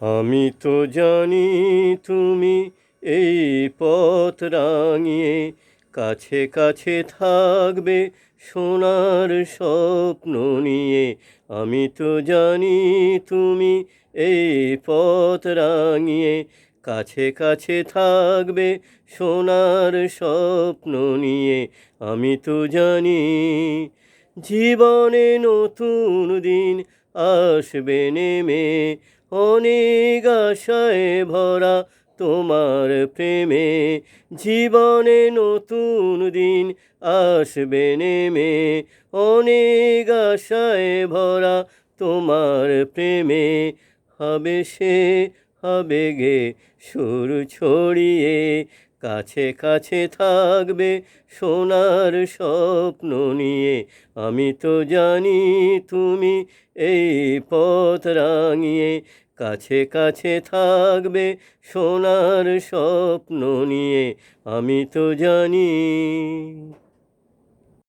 আমি তো জানি তুমি এই পথ রাঙিয়ে কাছে কাছে থাকবে সোনার স্বপ্ন নিয়ে। আমি তো জানি তুমি এই পথ রাঙিয়ে কাছে কাছে থাকবে সোনার স্বপ্ন নিয়ে। আমি তো জানি জীবনে নতুন দিন আসবে নেমে, অনেক আশায় ভরা তোমার প্রেমে। জীবনে নতুন দিন আসবে নেমে, অনেক আশায় ভরা তোমার প্রেমে। হবে সে আবেগে সুর ছড়িয়ে, কাছে কাছে থাকবে সোনার স্বপ্ন নিয়ে। আমি তো জানি তুমি এই পথ রাঙিয়ে কাছে কাছে থাকবে সোনার স্বপ্ন নিয়ে। আমি তো জানি।